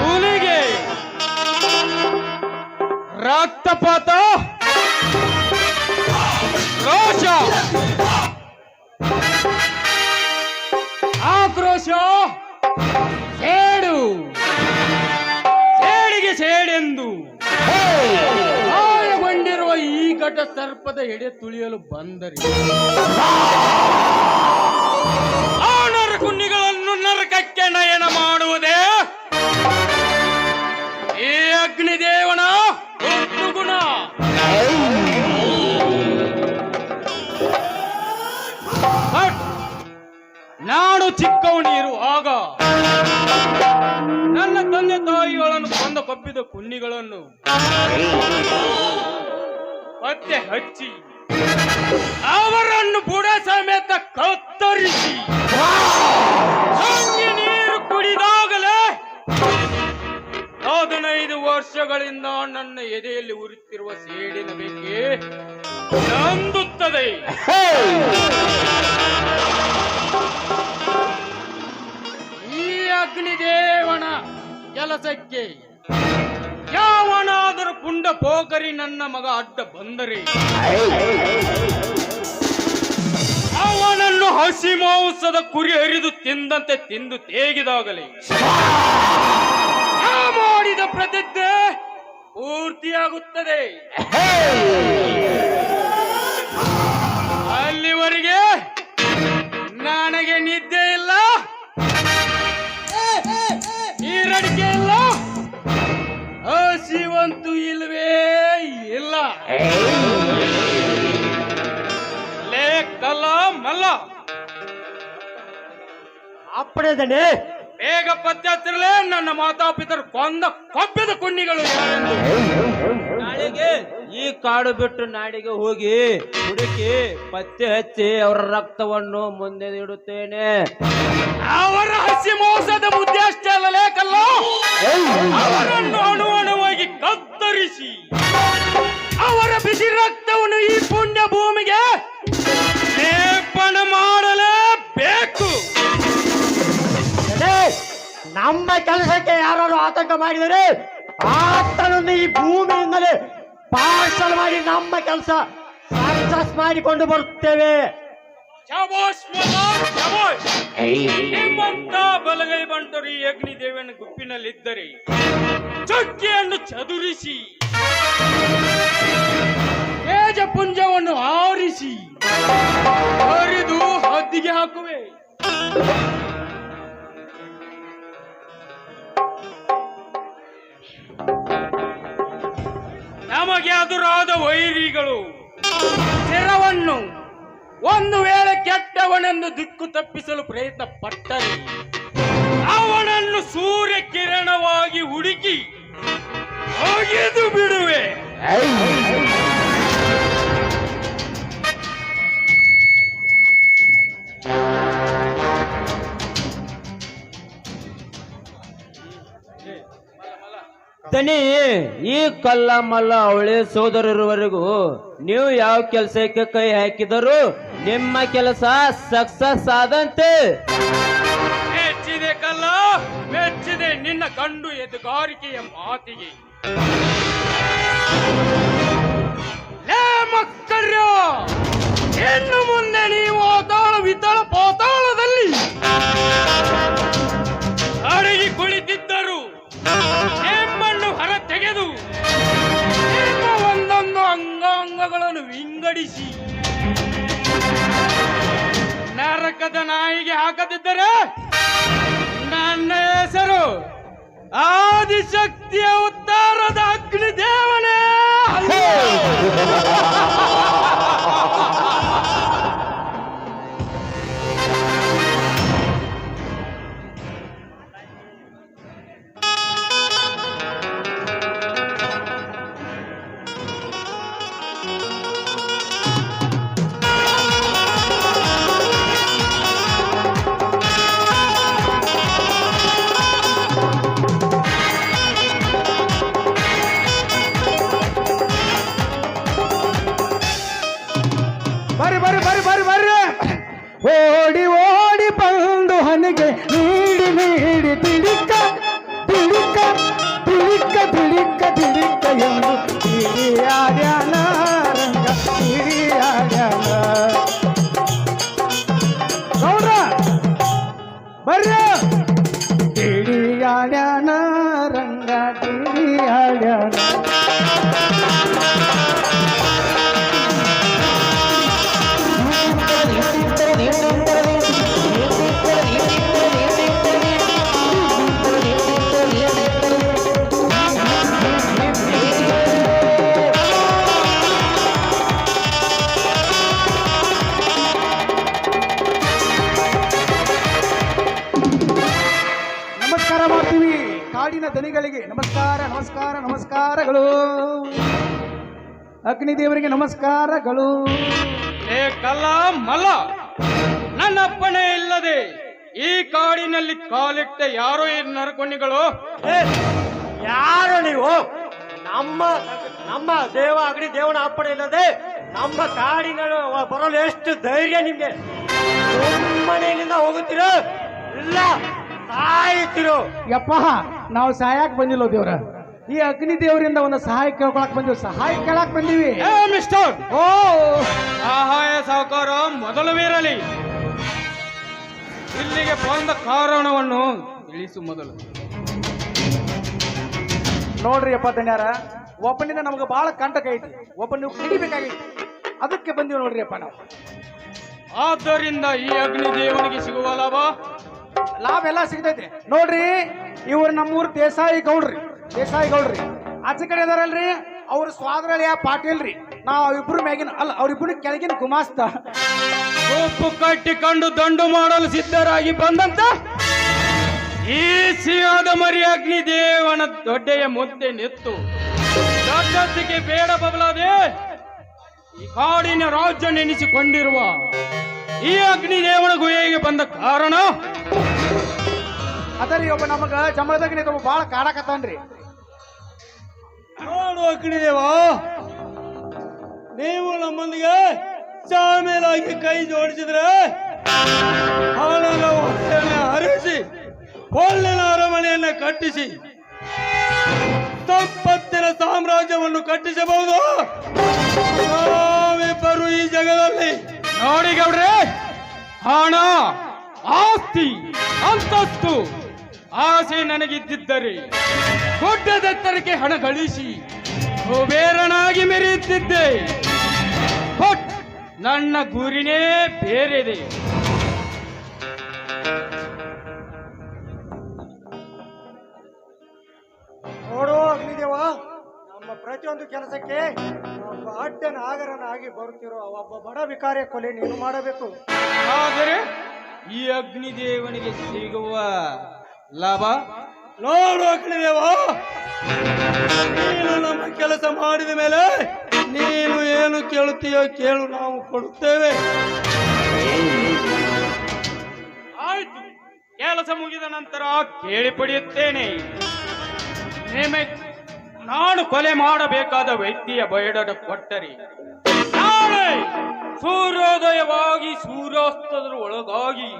ಹುಲಿಗೆ ರಕ್ತಪಾತ, ರೋಷ, ಆಕ್ರೋಶ, ಸೇಡು, ಸೇಡಿಗೆ ಸೇಡೆಂದು ಗಾಯಗೊಂಡಿರುವ ಈ ಘಟ ಸರ್ಪದ ಎಡೆ ತುಳಿಯಲು ಬಂದರಿ ಆ ನರಕುನ್ನಿಗಳನ್ನು ನರಕಕ್ಕೆ ನಯನ ಮಾಡುವುದೇ ಈ ಅಗ್ನಿದೇವನ ಗುಣ. ನಾನು ಚಿಕ್ಕವನಿರುವಾಗ ನನ್ನ ತಂದೆ ತಾಯಿಗಳನ್ನು ಕೊಂದ ಕೊಪ್ಪಿದ ಕುನ್ನಿಗಳನ್ನು ಪತ್ತೆ ಹಚ್ಚಿ ಅವರನ್ನು ಬುಡ ಸಮೇತ ಕತ್ತರಿಸಿ ಸಂಜೆ ನೀರು ಕುಡಿದಾಗಲೇ 15 ವರ್ಷಗಳಿಂದ ನನ್ನ ಎದೆಯಲ್ಲಿ ಉರಿತಿರುವ ಸೇಡಿನ ಬೆಂಕಿ ನಂದುತ್ತದೆ. ಈ ಅಗ್ನಿದೇವನ ಕೆಲಸಕ್ಕೆ ಯಾವನಾದರೂ ಪುಂಡ ಪೋಕರಿ ನನ್ನ ಮಗ ಅಡ್ಡ ಬಂದರೆ ಅವನನ್ನು ಹಸಿ ಮಾಂಸದ ಕುರಿ ಹರಿದು ತಿಂದಂತೆ ತಿಂದು ತೇಗಿದಾಗಲೇ ಮಾಡಿದ ಪ್ರತಿಜ್ಞೆ ಪೂರ್ತಿಯಾಗುತ್ತದೆ. ಅಲ್ಲಿವರೆಗೆ ನನಗೆ ನಿದ್ದೆ ಇಲ್ಲ, ನೀರಡಿಕೆ ಇಲ್ಲ, ಹಸಿವಂತೂ ಇಲ್ವೇ ಇಲ್ಲ. ಲೇ ಕಲ್ಲ ಮಲ್ಲ, ಅಪ್ಪಣೆದನೆ ಬೇಗ ಪತ್ತೆ ಹತ್ತಿರಲೇ ನನ್ನ ಮಾತಾಪಿತರು ಕೊಂದ ಕೊಬ್ಬಿದ ಕುನ್ನಿಗಳು ಯಾರೆಂದು. ನಾಳೆಗೆ ಈ ಕಾಡು ಬಿಟ್ಟು ನಾಡಿಗೆ ಹೋಗಿ ಹುಡುಕಿ ಪತ್ತೆ ಹಚ್ಚಿ ಅವರ ರಕ್ತವನ್ನು ಮುಂದೆ ಇಡುತ್ತೇನೆ. ಅವರ ಹಸಿ ಮೋಸದ ಬುದ್ಧಿ ಅಷ್ಟೇ ಅಲ್ಲಲೇ ಕಲ್ಲ, ಅವರನ್ನು ಅಣುವಣುವಾಗಿ ಕತ್ತರಿಸಿ ಅವರ ಬಿಸಿ ರಕ್ತವನ್ನು ಈ ಪುಣ್ಯ ಭೂಮಿಗೆ ಲೇಪನ ಮಾಡಲೇಬೇಕು. ನಮ್ಮ ಕೆಲಸಕ್ಕೆ ಯಾರು ಆತಂಕ ಮಾಡಿದರೆ ಆತನನ್ನು ಈ ಭೂಮಿಯಿಂದಲೇ ಪಾರ್ಸಲ್ ಮಾಡಿ ನಮ್ಮ ಕೆಲಸ ಸಕ್ಸಸ್ ಮಾಡಿಕೊಂಡು ಬರುತ್ತೇವೆ. ನಿಮ್ಮಂತ ಬಲಗೈ ಬಂಟರು ಈ ಅಗ್ನಿದೇವನ ಗುಂಪಿನಲ್ಲಿದ್ದರೆ ಚಕ್ಕಿಯನ್ನು ಚದುರಿಸಿ ತೇಜಪುಂಜವನ್ನು ಆರಿಸಿ ಹರಿದು ಹದ್ದಿಗೆ ಹಾಕುವೆ. ನಮಗೆ ಎದುರಾದ ವೈರಿಗಳು ಸ್ಥಿರವನ್ನು ಒಂದು ವೇಳೆ ಕೆಟ್ಟವನೆಂದು ದಿಕ್ಕು ತಪ್ಪಿಸಲು ಪ್ರಯತ್ನ ಪಟ್ಟರೆ ಅವನನ್ನು ಸೂರ್ಯ ಕಿರಣವಾಗಿ ಹುಡುಕಿ ಒಗೆದು ಬಿಡುವೆ. ತನಿ ಈ ಕಲ್ಲ ಮಲ್ಲ ಅವಳೆ ಸೋದರರವರೆಗೂ ನೀವು ಯಾವ ಕೆಲಸಕ್ಕೆ ಕೈ ಹಾಕಿದರೂ ನಿಮ್ಮ ಕೆಲಸ ಸಕ್ಸಸ್ ಆದಂತೆ. ಮೆಚ್ಚಿದೆ ಕಲ್ಲ, ಮೆಚ್ಚಿದೆ ನಿನ್ನ ಗಂಡು ಎದುಗಾರಿಕೆಯ ಮಾತಿಗೆ. ಲೇ ಮಕ್ಕಳ್ಯ, ಇನ್ನು ಮುಂದೆ ನೀವು ಆತಾಳ ವಿತಾಳ ಪಾತಾಳದಲ್ಲಿ ಅಡಗಿ ಕುಳಿತಿದ್ದರು ನಿಮ್ಮನ್ನು ಹೊರ ತೆಗೆದು ನಿಮ್ಮ ಒಂದೊಂದು ಅಂಗಾಂಗಗಳನ್ನು ವಿಂಗಡಿಸಿ ನರಕದ ನಾಯಿಗೆ ಹಾಕದಿದ್ದರೆ ನನ್ನ ಹೆಸರು ಆದಿಶಕ್ತಿಯ ಉತ್ತಾರದ ಅಗ್ನಿದೇವನೇ ಅಲ್ಲ. ಬರ್ರಿ ಬರ್ರಿ ಬರ್ರಿ ಬರ್ರಿ ಬರ್ರಿ ಓಡಿ ಓಡಿ ಬಂದು ಹನಿಗೆ ನೀಡಿ ನೀಡಿ ತಿಳಿಕ ತಿಳಿಕ ತಿಳಿಕ ತಿಳಿಕ ತಿಳಿಕ ಎಂದು ಹಿರಿಯಾಡ್ಯಾನ ರಂಗ ಹಿರಿಯಾಡ್ಯಾನ ಗೌಡ್ರ ಬರ್ರಿ ಹಿರಿಯಾಡ್ಯಾನ ರಂಗ ಹಿರಿಯಾಡ್ಯಾನ ನಮಸ್ಕಾರ ಮಾಡ್ತೀವಿ ಕಾಡಿನ ದನಿಗಳಿಗೆ ನಮಸ್ಕಾರ ನಮಸ್ಕಾರ ನಮಸ್ಕಾರಗಳು ಅಗ್ನಿದೇವರಿಗೆ ನಮಸ್ಕಾರಗಳು ಏ ಕಲ್ಲ ಮಲ್ಲ ನನ್ನ ಅಪ್ಪಣೆ ಇಲ್ಲದೆ ಈ ಕಾಡಿನಲ್ಲಿ ಕಾಲಿಟ್ಟ ಯಾರೋ ಈ ನರಕೊಣಿಗಳು ಯಾರು ನೀವು? ನಮ್ಮ ನಮ್ಮ ದೇವ ಅಗ್ನಿ ದೇವನ ಅಪ್ಪಣೆ ಇಲ್ಲದೆ ನಮ್ಮ ಕಾಡಿನ ಬರಲು ಎಷ್ಟು ಧೈರ್ಯ ನಿಮ್ಗೆ? ಮನೆಯಿಂದ ಹೋಗುತ್ತೀರೋ ಇಲ್ಲ ಸಾಯ್ತಿರೋ? ಯಪ್ಪ ನಾವು ಸಹಾಯಕ್ ಬಂದಿಲ್ಲ ದೇವ್ರ, ಈ ಅಗ್ನಿ ದೇವರಿಂದ ಒಂದು ಸಹಾಯ ಕೇಳ್ಕೊಳಕ್ ಬಂದಿವಿ, ಸಹಾಯ ಕೇಳಕ್ ಬಂದೀವಿ. ಏ ಮಿಸ್ಟರ್, ಓ ಸಹಾಯ ಸಹಕಾರ ಮೊದಲವಿರಲಿ, ಇಲ್ಲಿಗೆ ಬಂದ ಕಾರಣವನ್ನು ತಿಳಿಸು ಮೊದಲು. ನೋಡ್ರಿ ಅಪ್ಪ ಧನ್ಯಾರ, ಒಬ್ಬನಿಂದ ನಮ್ಗೆ ಬಹಳ ಕಂಟಕ ಐತಿ, ಒಬ್ಬ ನೀವು ಕಡಿಬೇಕಾಗೈತಿ, ಅದಕ್ಕೆ ಬಂದೀವಿ ನೋಡ್ರಿ ಅಪ್ಪ ನಾವು. ಆದ್ದರಿಂದ ಈ ಅಗ್ನಿ ದೇವನಿಗೆ ಸಿಗುವ ಲಾಭ ಎಲ್ಲ ಸಿಗ್ತೈತಿ ನೋಡ್ರಿ. ಇವ್ರು ನಮ್ಮೂರ್ ದೇಸಾಯಿ ಗೌಡ್ರಿ, ದೇಸಾಯಿ ಗೌಡ್ರಿ. ಆಚೆ ಕಡೆ ಇದಾರಲ್ರಿ ಅವ್ರ ಸ್ವಾದ್ರಳ್ಳಿಯ ಪಾಟೀಲ್ ರೀ. ನಾವು ಇಬ್ರು ಮ್ಯಾಗಿನ ಅಲ್ಲ, ಅವ್ರಿಬ್ರು ಕೆಳಗಿನ ಗುಮಾಸ್ತ. ಸೊಪ್ಪು ಕಟ್ಟಿಕೊಂಡು ದಂಡು ಮಾಡಲು ಸಿದ್ಧರಾಗಿ ಬಂದಂತ ಈ ಸಿಂಹದ ಮರಿ ಅಗ್ನಿ ದೇವನ ದೊಡ್ಡೆಯ ಮುದ್ದೆ ನಿತ್ತು ದೊಡ್ಡತ್ತಿಗೆ ಬೇಡ ಬಬಲಾದೆ ಈ ಕಾಡಿನ ರಾಜ್ಯ ನೆನೆಸಿಕೊಂಡಿರುವ ಈ ಅಗ್ನಿ ದೇವನ ಗುಹೆಗೆ ಬಂದ ಕಾರಣ ಅದರಿ ಒಬ್ಬ ನಮಗ ಜಮಳದಾಗ ಒಬ್ಬ ಬಾಳ ಕಾಡಕತ್ತಾನ್ರಿ. ನೋಡು ಅಗ್ನಿದೇವ, ನೀವು ನಮ್ಮೊಂದಿಗೆ ಶಾಮೇಲಾಗಿ ಕೈ ಜೋಡಿಸಿದ್ರೆ ಅವನನ್ನ ಹೊಟ್ಟೆಯನ್ನ ಹರಿಸಿ ಒಳ್ಳೆಯ ಅರಮನೆಯನ್ನ ಕಟ್ಟಿಸಿ ಸಂಪತ್ತಿನ ಸಾಮ್ರಾಜ್ಯವನ್ನು ಕಟ್ಟಿಸಬಹುದು. ನಾವಿಬ್ಬರು ಈ ಜಗದಲ್ಲಿ ನೋಡಿ ಗೌಡ್ರೆ, ಹಣ ಆಸ್ತಿ ಅಂತಸ್ತು ಆಸೆ ನನಗಿದ್ದಿದ್ದರೆ ದೊಡ್ಡದೆತ್ತರಕ್ಕೆ ಹಣ ಗಳಿಸಿ ಕುಬೇರನಾಗಿ ಮೆರೆಯುತ್ತಿದ್ದೆ. ಬಟ್ ನನ್ನ ಗುರಿನೇ ಬೇರೆದೆ. ನೋಡು ಅಗ್ನಿದೇವ, ನಮ್ಮ ಪ್ರತಿಯೊಂದು ಕೆಲಸಕ್ಕೆ ಒಬ್ಬ ಅಡ್ಡನ ಆಗರನಾಗಿ ಬರುತ್ತಿರೋ ಒಬ್ಬ ಬಡ ವಿಕಾರಿಯ ಕೊಲೆ ನೀನು ಮಾಡಬೇಕು. ಆದರೆ ಈ ಅಗ್ನಿದೇವನಿಗೆ ಸಿಗುವ ಲಾಭ ನೋಡು ಅಗ್ನಿದೇವ, ನೀನು ನಮ್ಮ ಕೆಲಸ ಮಾಡಿದ ಮೇಲೆ ನೀನು ಏನು ಕೇಳುತ್ತೀಯೋ ಕೇಳು, ನಾವು ಕೊಡುತ್ತೇವೆ. ಆಯ್ತು, ಕೆಲಸ ಮುಗಿದ ನಂತರ ಕೇಳಿ ಪಡೆಯುತ್ತೇನೆ. ನಾನು ಕೊಲೆ ಮಾಡಬೇಕಾದ ವ್ಯಕ್ತಿಯ ಬಯಡ ಕೊಟ್ಟರೆ ನಾಳೆ ಸೂರ್ಯೋದಯವಾಗಿ ಸೂರ್ಯಾಸ್ತದ ಒಳಗಾಗಿ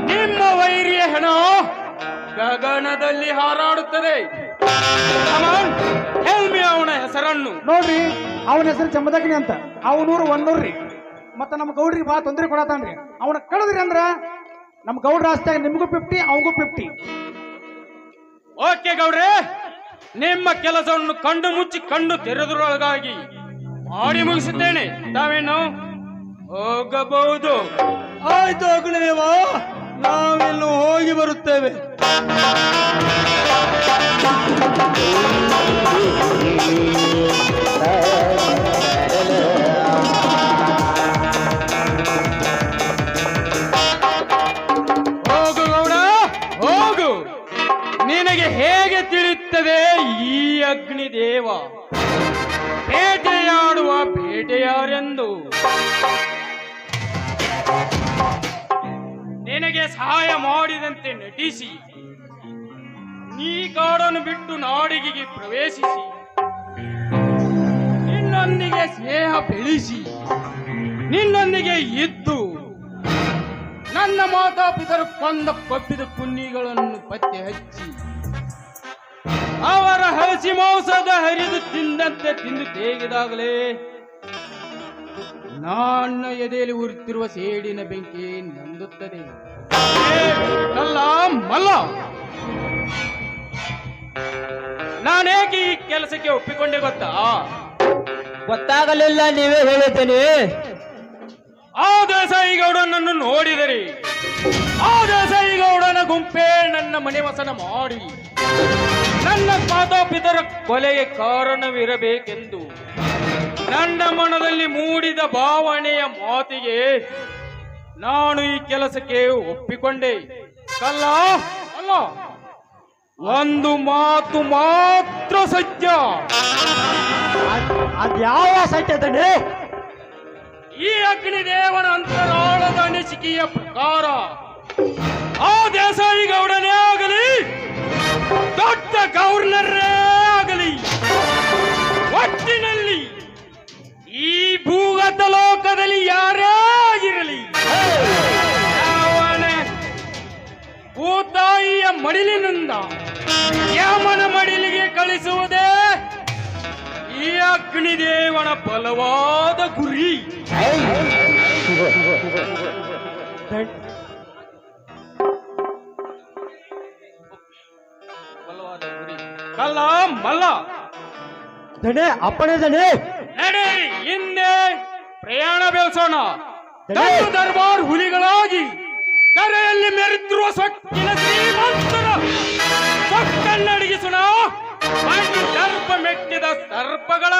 ನಿಮ್ಮ ವೈರಿಯ ಹೆಣ ಗಗನದಲ್ಲಿ ಹಾರಾಡುತ್ತದೆ. ಅವನ ಹೆಸರನ್ನು ನೋಡ್ರಿ, ಅವನ ಹೆಸರು ಜಮದಗ್ನಿ ಅಂತ, ಅವನೂರು ಒನ್ನೂರ್ರಿ. ಮತ್ತ ನಮ್ಮ ಗೌಡ್ರಿಗೆ ಬಹಳ ತೊಂದರೆ ಕೊಡತಾನ್ರಿ. ಅವನ ಕಳೆದ್ರಿ ಅಂದ್ರ ನಮ್ಮ ಗೌಡ್ರ ಆಸ್ತಿಯಾಗ ನಿಮ್ಗೂ 50, ಅವಗೂ 50. ಓಕೆ ಗೌಡ್ರೆ, ನಿಮ್ಮ ಕೆಲಸವನ್ನು ಕಂಡು ಮುಚ್ಚಿ ಕಂಡು ತೆರೆದರೊಳಗಾಗಿ ಮಾಡಿ ಮುಗಿಸುತ್ತೇನೆ. ತಾವೇನು ಹೋಗಬಹುದು? ಆಯ್ತು ಅಗ್ನಿದೇವ, ನಾವಿನ್ನು ಹೋಗಿ ಬರುತ್ತೇವೆ. ಹೋಗು ಗೌಡ, ಹೋಗು. ನಿನಗೆ ಹೇಗೆ ತಿಳಿಯುತ್ತದೆ ಈ ಅಗ್ನಿದೇವ ಬೇಟೆಯಾಡುವ ಬೇಟೆಯಾರೆಂದು? ನಿನಗೆ ಸಹಾಯ ಮಾಡಿದಂತೆ ನಟಿಸಿ ನೀ ಕಾಡನ್ನು ಬಿಟ್ಟು ನಾಡಿಗೆ ಪ್ರವೇಶಿಸಿ ನಿನ್ನೊಂದಿಗೆ ಸ್ನೇಹ ಬೆಳೆಸಿ ನಿನ್ನೊಂದಿಗೆ ಇದ್ದು ನನ್ನ ಮಾತಾಪಿತರು ಕೊಂದ ಕೊಬ್ಬಿದ ಕುನ್ನಿಗಳನ್ನು ಪತ್ತೆ ಹಚ್ಚಿ ಅವರ ಹಸಿ ಮಾಂಸದ ಹರಿದು ತಿಂದಂತೆ ತಿಂದು ತೇಗಿದಾಗಲೇ ನನ್ನ ಎದೆಯಲ್ಲಿ ಉರಿತಿರುವ ಸೇಡಿನ ಬೆಂಕಿ ನಂದುತ್ತದೆ. ಅಲ್ಲ ಮಲ್ಲ, ನಾನೇಕೆ ಈ ಕೆಲಸಕ್ಕೆ ಒಪ್ಪಿಕೊಂಡೆ ಗೊತ್ತಾ? ಗೊತ್ತಾಗಲಿಲ್ಲ, ನೀವೇ ಹೇಳಿದ್ದೇನೆ. ಆ ದೇಸಾಯಿಗೌಡನನ್ನು ನೋಡಿದರೆ ಆ ದೇಸಾಯಿಗೌಡನ ಗುಂಪೇ ನನ್ನ ಮನೆ ವಸನ ಮಾಡಿ ನನ್ನ ಮಾತಾಪಿತರ ಕೊಲೆಗೆ ಕಾರಣವಿರಬೇಕೆಂದು ನನ್ನ ಮನದಲ್ಲಿ ಮೂಡಿದ ಭಾವನೆಯ ಮಾತಿಗೆ ನಾನು ಈ ಕೆಲಸಕ್ಕೆ ಒಪ್ಪಿಕೊಂಡೆ. ಅಲ್ಲ ಅಲ್ಲ, ಒಂದು ಮಾತು ಮಾತ್ರ ಸತ್ಯ. ಅದ್ಯಾವ ಸತ್ಯದನೆ? ಈ ಅಗ್ನಿದೇವನ ಅಂತರಾಳದ ಅನಿಸಿಕೆಯ ಪ್ರಕಾರ ಆ ದೇಸಾಯಿಗೌಡನೇ ಆಗಲಿ, ದೊಡ್ಡ ಗವರ್ನರೇ ಆಗಲಿ, ಒಟ್ಟಿನಲ್ಲಿ ಈ ಭೂಗತ ಲೋಕದಲ್ಲಿ ಯಾರೇ ಆಗಿರಲಿ, ಅವನ ಭೂತಾಯಿಯ ಮಡಿಲಿನಿಂದ ಯಮನ ಮಡಿಲಿಗೆ ಕಳಿಸುವುದೇ ಈ ಅಗ್ನಿದೇವನ ಬಲವಾದ ಗುರಿ. ಬಲವಾದ ಗುರಿ. ಕಲ್ಲ ಮಲ್ಲ, ದಣೆ ಅಪ್ಪಣೆ ದಣೆ. ನಡೆ ಹಿಂದೆ ಪ್ರಯಾಣ ಬೆಳೆಸೋಣ. ದಂಡು ದರ್ಬಾರ್ ಹುಲಿಗಳಾಗಿ ಕರೆಯಲ್ಲಿ ಮೆರೆದಿರುವ ಸೊಕ್ಕಿನ ಶ್ರೀಮಂತರ ಸೊಕ್ಕನ್ನಡಗಿಸೋಣ. ದರ್ಪ ಮೆಟ್ಟಿದ ಸರ್ಪಗಳ